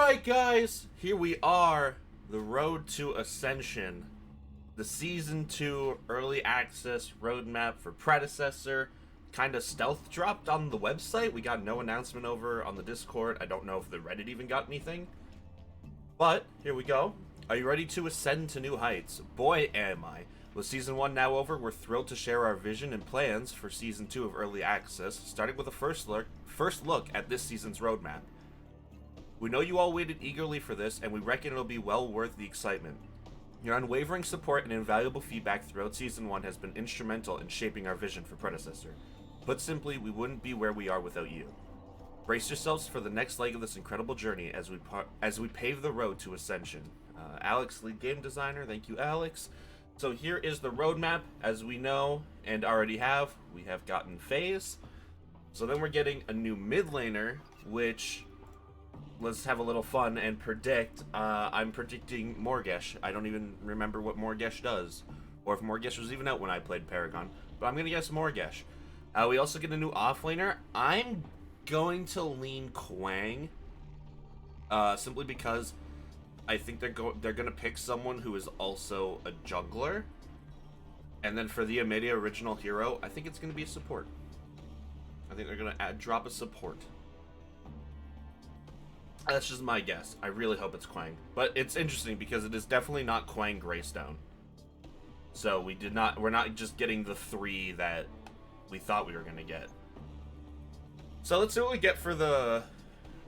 Alright guys, here we are, the road to Ascension, the Season 2 Early Access roadmap for Predecessor, kinda stealth dropped on the website. We got no announcement over on the Discord. I don't know if the Reddit even got anything. But, here we go. Are you ready to ascend to new heights? Boy am I. With Season 1 now over, we're thrilled to share our vision and plans for Season 2 of Early Access, starting with a first look at this season's roadmap. We know you all waited eagerly for this, and we reckon it'll be well worth the excitement. Your unwavering support and invaluable feedback throughout Season 1 has been instrumental in shaping our vision for Predecessor. Put simply, we wouldn't be where we are without you. Brace yourselves for the next leg of this incredible journey as we pave the road to Ascension. Alex, lead game designer, thank you, Alex. So here is the roadmap. As we know and already have, we have gotten Phase. So then we're getting a new mid laner, which... let's have a little fun and predict. I'm predicting Morgesh. I don't even remember what Morgesh does, or if Morgesh was even out when I played Paragon, but I'm gonna guess Morgesh. We also get a new offlaner. I'm going to lean Quang, simply because I think they're gonna pick someone who is also a jungler, and then for the Amelia original hero, I think it's gonna be a support. I think they're gonna drop a support. That's just my guess. I really hope it's Quang. But it's interesting because it is definitely not Quang Greystone. So we're not just getting the three that we thought we were going to get. So let's see what we get for the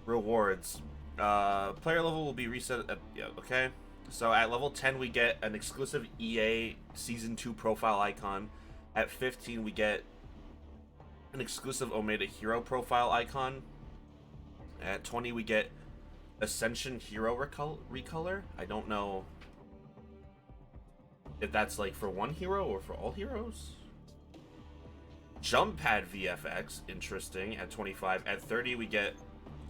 rewards. Player level will be reset at, yeah, okay. So at level 10 we get an exclusive EA Season 2 profile icon. At 15 we get an exclusive Omega hero profile icon. At 20 we get Ascension hero recolor. I don't know if that's like for one hero or for all heroes. Jump pad VFX, interesting. At 25. At 30 we get,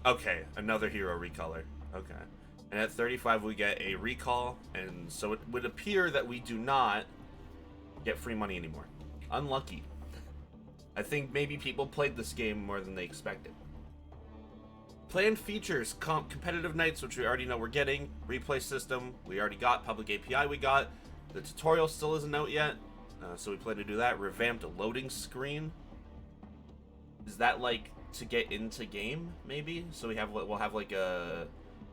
okay, another hero recolor. Okay. And at 35 we get a recall, and so it would appear that we do not get free money anymore. Unlucky. I think maybe people played this game more than they expected. Planned features, competitive nights, which we already know we're getting. Replay system, we already got. Public API, we got. The tutorial still isn't out yet, so we plan to do that. Revamped loading screen. Is that like to get into game, maybe? So we'll have like a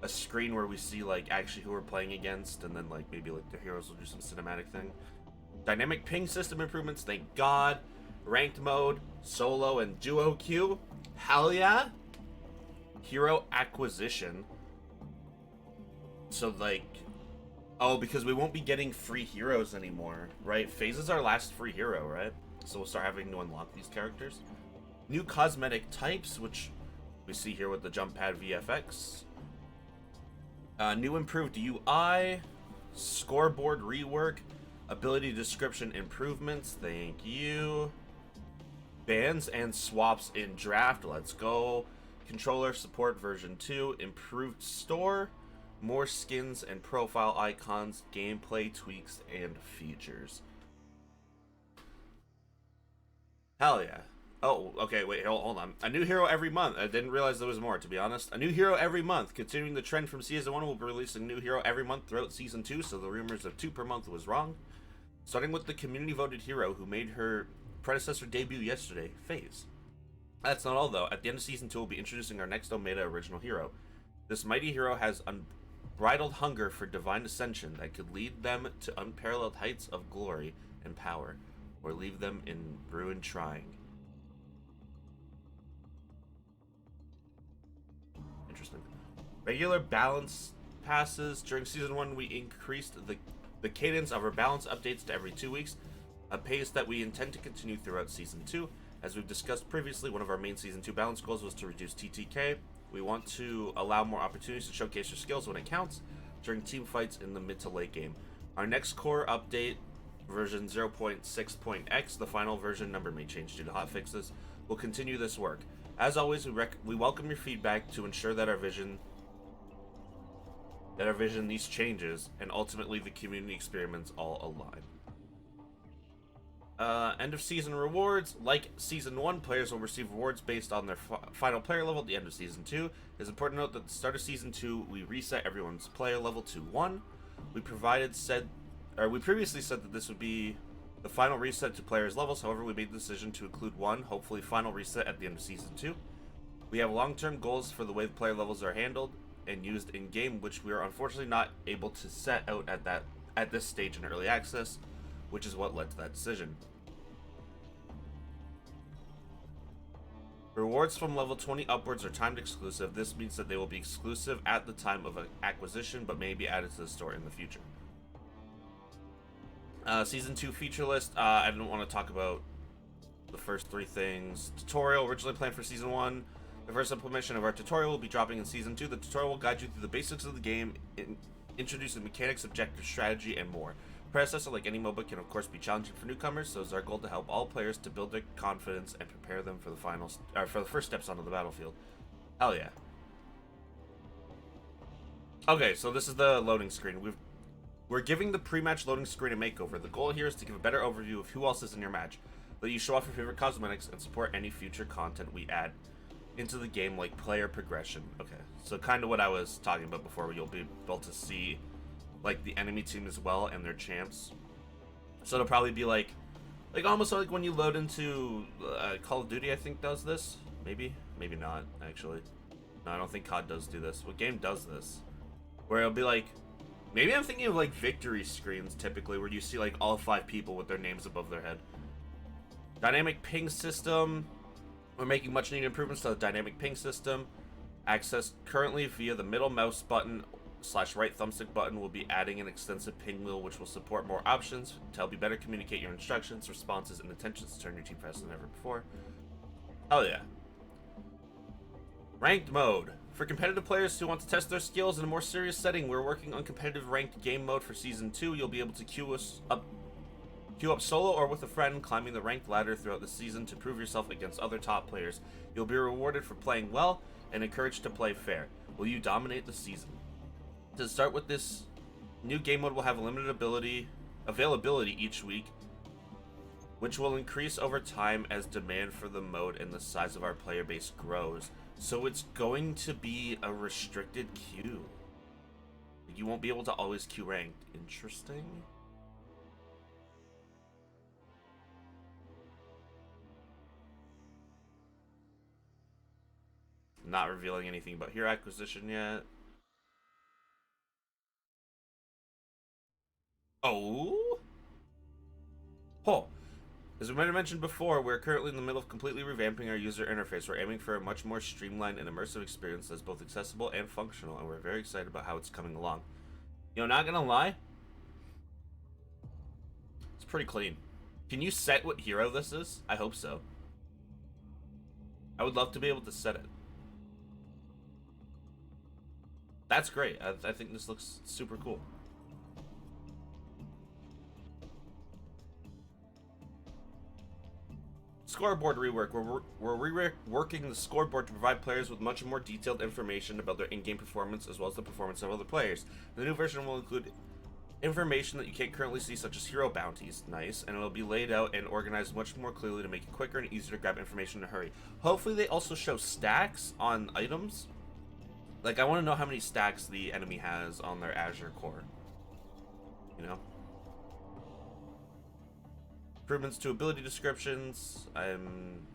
screen where we see like actually who we're playing against, and then like maybe like the heroes will do some cinematic thing. Dynamic ping system improvements, thank God. Ranked mode, solo and duo queue. Hell yeah! Hero acquisition. So like, oh, because we won't be getting free heroes anymore, right? Phase is our last free hero, right? So we'll start having to unlock these characters. New cosmetic types, which we see here with the jump pad VFX. New improved UI, scoreboard rework, ability description improvements, thank you. Bans and swaps in draft, let's go. Controller support version 2, improved store, more skins and profile icons, gameplay tweaks, and features. Hell yeah. Oh, okay, wait, hold on. A new hero every month. I didn't realize there was more, to be honest. A new hero every month. Continuing the trend from Season 1, we'll be releasing a new hero every month throughout Season 2, so the rumors of 2 per month was wrong. Starting with the community-voted hero who made her Predecessor debut yesterday, Phase. That's not all, though. At the end of Season 2, we'll be introducing our next Omega original hero. This mighty hero has unbridled hunger for divine ascension that could lead them to unparalleled heights of glory and power, or leave them in ruin trying. Interesting. Regular balance passes. During Season 1, we increased the cadence of our balance updates to every 2 weeks, a pace that we intend to continue throughout Season 2. As we've discussed previously, one of our main Season 2 balance goals was to reduce TTK. We want to allow more opportunities to showcase your skills when it counts during team fights in the mid to late game. Our next core update, version 0.6.x, the final version number may change due to hotfixes, will continue this work. As always, we welcome your feedback to ensure that our vision these changes, and ultimately the community experiments all align. End of season rewards. Like season 1, players will receive rewards based on their final player level at the end of season 2. It's important to note that at the start of season 2, we reset everyone's player level to 1. We previously said that this would be the final reset to players' levels. However, we made the decision to include one, hopefully final reset at the end of season 2. We have long-term goals for the way the player levels are handled and used in game, which we are unfortunately not able to set out at this stage in early access, which is what led to that decision. Rewards from level 20 upwards are timed exclusive. This means that they will be exclusive at the time of acquisition, but may be added to the store in the future. Season 2 feature list. I don't want to talk about the first 3 things. Tutorial, originally planned for Season 1. The first implementation of our tutorial will be dropping in Season 2. The tutorial will guide you through the basics of the game, introducing mechanics, objectives, strategy, and more. Predecessor, like any MOBA, can of course be challenging for newcomers, so it's our goal to help all players to build their confidence and prepare them for the first steps onto the battlefield. Hell yeah. Okay, so this is the loading screen. We're giving the pre-match loading screen a makeover. The goal here is to give a better overview of who else is in your match, let you show off your favorite cosmetics, and support any future content we add into the game, like player progression. Okay, so kind of what I was talking about before, where you'll be able to see like the enemy team as well and their champs. So it'll probably be like almost like when you load into Call of Duty, I think does this. Maybe not actually. No, I don't think COD does do this. What game does this? Where it'll be like, maybe I'm thinking of like victory screens typically, where you see like all 5 people with their names above their head. Dynamic ping system. We're making much needed improvements to the dynamic ping system. Accessed currently via the middle mouse button / right thumbstick button. Will be adding an extensive ping wheel, which will support more options to help you better communicate your instructions, responses, and intentions to turn your team faster than ever before. Hell yeah. Ranked mode. For competitive players who want to test their skills in a more serious setting, we're working on competitive ranked game mode for Season 2. You'll be able to queue up solo or with a friend, climbing the ranked ladder throughout the season to prove yourself against other top players. You'll be rewarded for playing well and encouraged to play fair. Will you dominate the season? To start with, this new game mode will have a limited availability each week, which will increase over time as demand for the mode and the size of our player base grows. So it's going to be a restricted queue. You won't be able to always queue ranked. Interesting. Not revealing anything about hero acquisition yet. Oh? As we might have mentioned before, we're currently in the middle of completely revamping our user interface. We're aiming for a much more streamlined and immersive experience that's both accessible and functional, and we're very excited about how it's coming along. You know, not gonna lie, it's pretty clean. Can you set what hero this is? I hope so. I would love to be able to set it. That's great. I think this looks super cool. Scoreboard rework. We're reworking the scoreboard to provide players with much more detailed information about their in-game performance as well as the performance of other players. The new version will include information that you can't currently see, such as hero bounties. Nice. And it'll be laid out and organized much more clearly to make it quicker and easier to grab information in a hurry. Hopefully they also show stacks on items. Like, I want to know how many stacks the enemy has on their Azure core. You know? Improvements to ability descriptions. I'm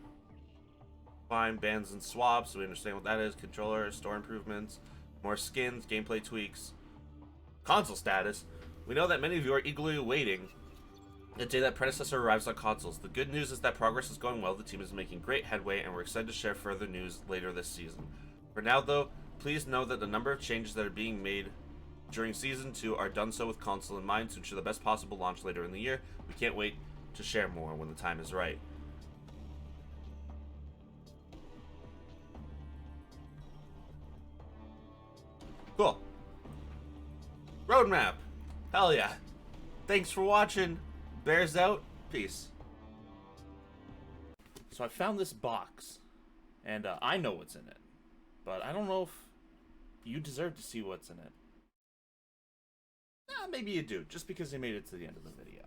fine. Bans and swaps. So we understand what that is. Controller, store improvements. More skins, gameplay tweaks. Console status. We know that many of you are eagerly awaiting the day that Predecessor arrives on consoles. The good news is that progress is going well. The team is making great headway, and we're excited to share further news later this season. For now, though, please know that the number of changes that are being made during Season 2 are done so with console in mind to ensure the best possible launch later in the year. We can't wait to share more when the time is right. Cool. Roadmap. Hell yeah. Thanks for watching. Bears out. Peace. So I found this box, and I know what's in it, but I don't know if you deserve to see what's in it. Maybe you do, just because you made it to the end of the video.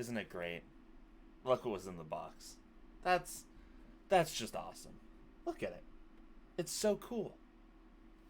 Isn't it great? Look what was in the box. That's just awesome. Look at it. It's so cool.